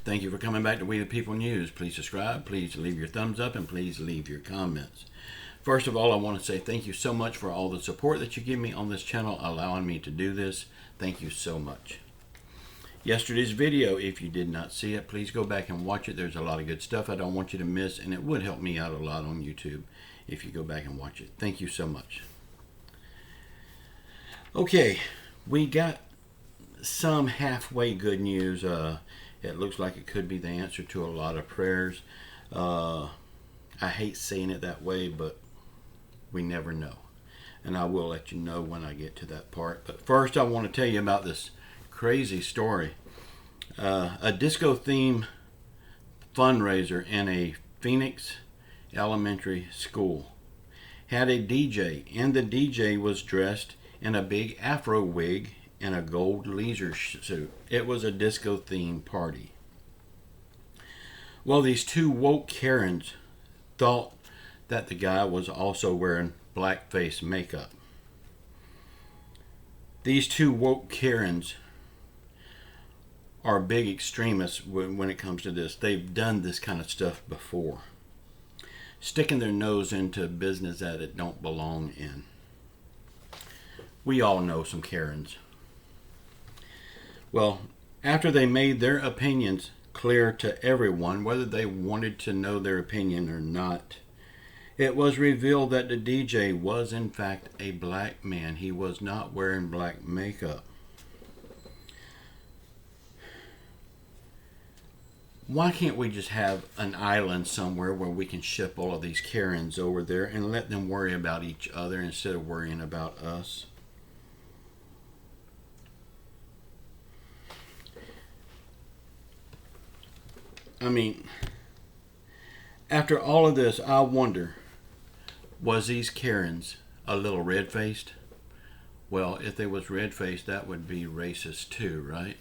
Thank you for coming back to We the People News. Please subscribe, please leave your thumbs up, and please leave your comments. First of all, I want to say thank you so much for all the support that you give me on this channel, allowing me to do this. Thank you so much. Yesterday's video, if you did not see it, please go back and watch it. There's a lot of good stuff I don't want you to miss, and it would help me out a lot on YouTube if you go back and watch it. Thank you so much. Okay, we got some halfway good news. It looks like it could be the answer to a lot of prayers. I hate saying it that way, but we never know. And I will let you know when I get to that part. But first, I want to tell you about this crazy story. A disco theme fundraiser in a Phoenix elementary school had a DJ, and the DJ was dressed in a big afro wig and a gold leisure suit. It was a disco themed party. Well, these two woke Karens thought that the guy was also wearing blackface makeup. These two woke Karens are big extremists when it comes to this. They've done this kind of stuff before, sticking their nose into business that it don't belong in. We all know some Karens. Well, after they made their opinions clear to everyone, whether they wanted to know their opinion or not, it was revealed that the DJ was in fact a black man. He was not wearing black makeup. Why can't we just have an island somewhere where we can ship all of these Karens over there and let them worry about each other instead of worrying about us? I mean, after all of this, I wonder, was these Karens a little red-faced? Well, if they was red-faced, that would be racist too, right?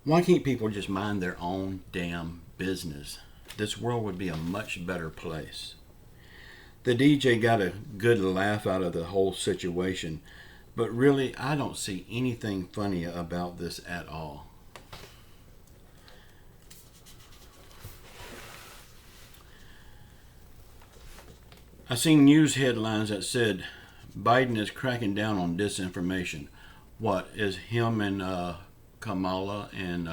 Why can't people just mind their own damn business? This world would be a much better place. The DJ got a good laugh out of the whole situation, but really, I don't see anything funny about this at all. I seen news headlines that said Biden is cracking down on disinformation. What, is him and Kamala and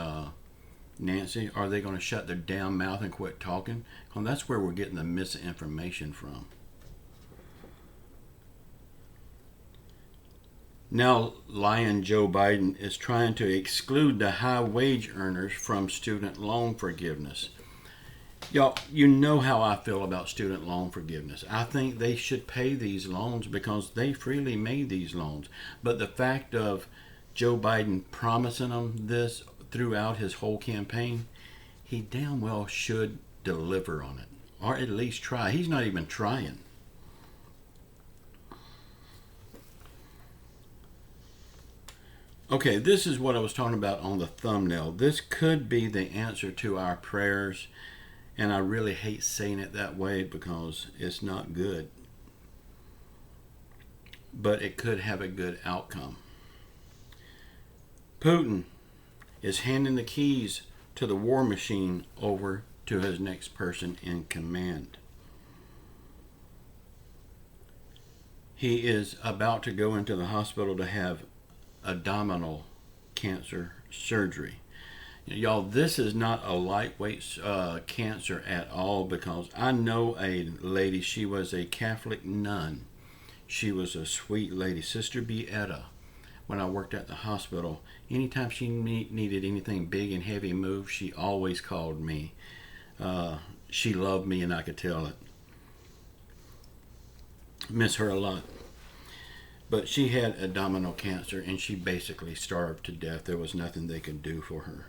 Nancy, are they going to shut their damn mouth and quit talking? Well, that's where we're getting the misinformation from. Now, lying Joe Biden is trying to exclude the high wage earners from student loan forgiveness. Y'all, you know how I feel about student loan forgiveness. I think they should pay these loans because they freely made these loans. But the fact of Joe Biden promising them this throughout his whole campaign, he damn well should deliver on it. Or at least try. He's not even trying. Okay, this is what I was talking about on the thumbnail. This could be the answer to our prayers. And I really hate saying it that way because it's not good. But it could have a good outcome. Putin is handing the keys to the war machine over to his next person in command. He is about to go into the hospital to have abdominal cancer surgery. Y'all, this is not a lightweight cancer at all, because I know a lady, she was a Catholic nun. She was a sweet lady, Sister Beata. When I worked at the hospital, anytime she needed anything big and heavy moved, she always called me. She loved me, and I could tell it. Miss her a lot. But she had abdominal cancer, and she basically starved to death. There was nothing they could do for her.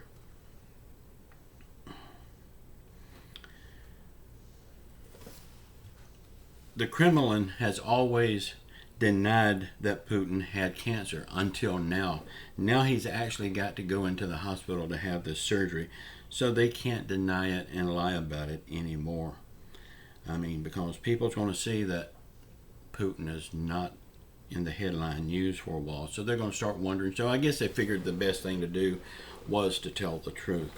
The Kremlin has always denied that Putin had cancer until now. Now he's actually got to go into the hospital to have this surgery, so they can't deny it and lie about it anymore. I mean, because people's going to see that Putin is not in the headline news for a while. So they're going to start wondering. So I guess they figured the best thing to do was to tell the truth.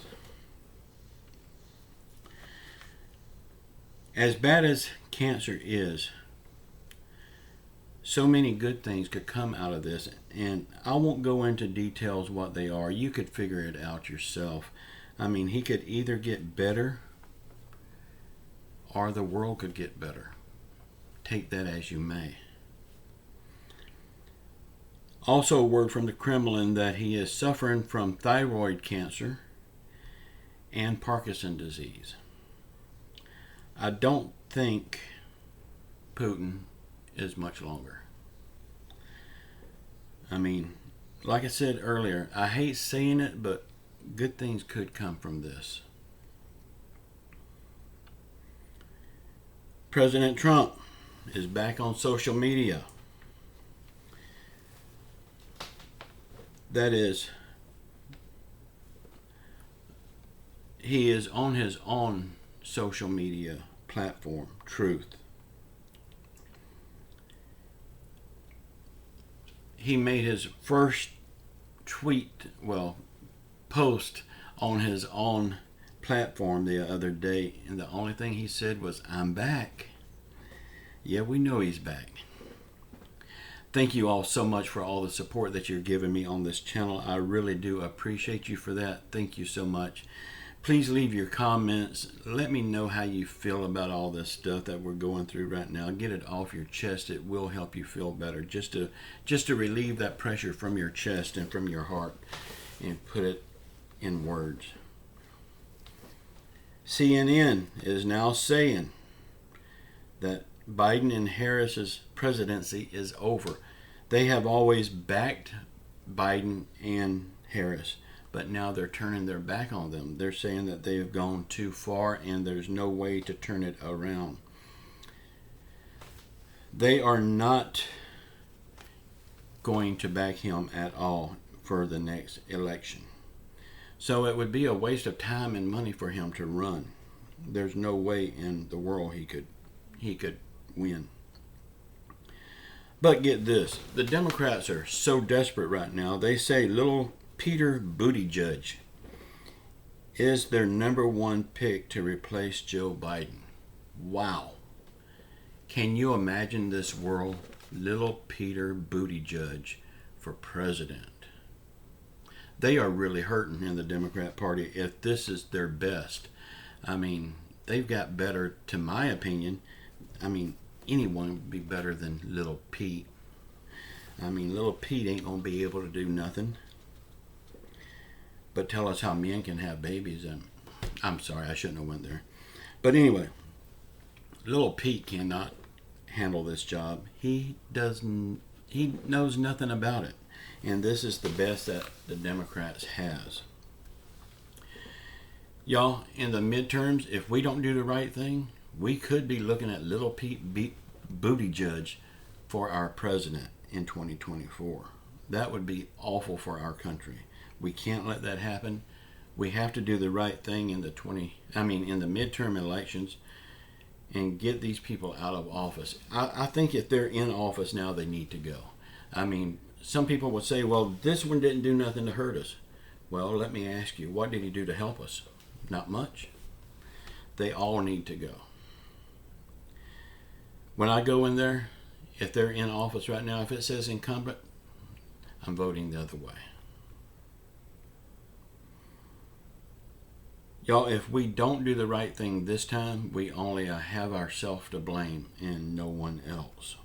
As bad as cancer is, so many good things could come out of this, and I won't go into details what they are. You could figure it out yourself. I mean, he could either get better or the world could get better. Take that as you may. Also, a word from the Kremlin that he is suffering from thyroid cancer and Parkinson's disease. I don't think Putin is much longer. I mean, like I said earlier, I hate saying it, but good things could come from this. President Trump is back on social media. That is, he is on his own social media platform, Truth. He made his first post on his own platform the other day, and the only thing he said was, "I'm back." Yeah, we know he's back. Thank you all so much for all the support that you're giving me on this channel. I really do appreciate you for that. Thank you so much. Please leave your comments. Let me know how you feel about all this stuff that we're going through right now. Get it off your chest. It will help you feel better. Just to relieve that pressure from your chest and from your heart and put it in words. CNN is now saying that Biden and Harris's presidency is over. They have always backed Biden and Harris, but now they're turning their back on them. They're saying that they have gone too far and there's no way to turn it around. They are not going to back him at all for the next election. So it would be a waste of time and money for him to run. There's no way in the world he could win. But get this, the Democrats are so desperate right now. They say little Peter Buttigieg is their number one pick to replace Joe Biden. Wow. Can you imagine this world? Little Peter Buttigieg for president. They are really hurting in the Democrat Party if this is their best. I mean, they've got better, to my opinion. I mean, anyone would be better than little Pete. I mean, little Pete ain't going to be able to do nothing but tell us how men can have babies. And I'm sorry, I shouldn't have went there. But anyway, little Pete cannot handle this job. He knows nothing about it. And this is the best that the Democrats has. Y'all, in the midterms, if we don't do the right thing, we could be looking at little Pete Buttigieg for our president in 2024. That would be awful for our country. We can't let that happen. We have to do the right thing in the midterm elections and get these people out of office. I think if they're in office now, they need to go. I mean, some people would say, well, this one didn't do nothing to hurt us. Well, let me ask you, what did he do to help us? Not much. They all need to go. When I go in there, if they're in office right now, if it says incumbent, I'm voting the other way. Y'all, if we don't do the right thing this time, we only have ourselves to blame and no one else.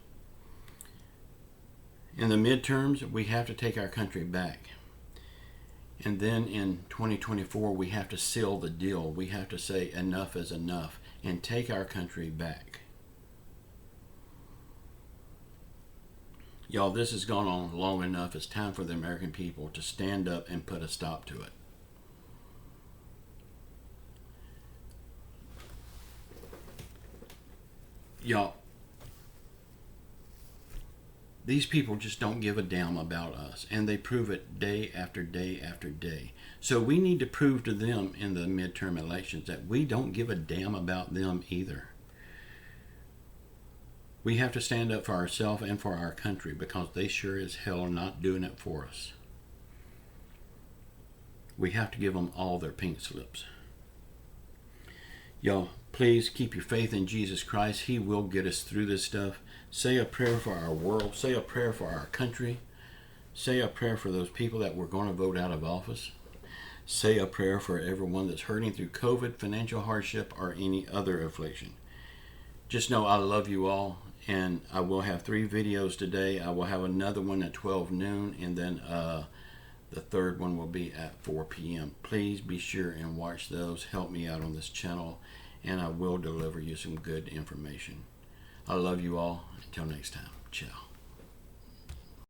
In the midterms, we have to take our country back. And then in 2024, we have to seal the deal. We have to say enough is enough and take our country back. Y'all, this has gone on long enough. It's time for the American people to stand up and put a stop to it. Y'all, these people just don't give a damn about us, and they prove it day after day after day. So we need to prove to them in the midterm elections that we don't give a damn about them either. We have to stand up for ourselves and for our country, because they sure as hell are not doing it for us. We have to give them all their pink slips. Y'all, please keep your faith in Jesus Christ. He will get us through this stuff. Say a prayer for our world. Say a prayer for our country. Say a prayer for those people that we're going to vote out of office. Say a prayer for everyone that's hurting through COVID, financial hardship, or any other affliction. Just know I love you all, and I will have 3 videos today. I will have another one at 12 noon, and then the third one will be at 4 p.m. Please be sure and watch those. Help me out on this channel, and I will deliver you some good information. I love you all. Until next time, ciao.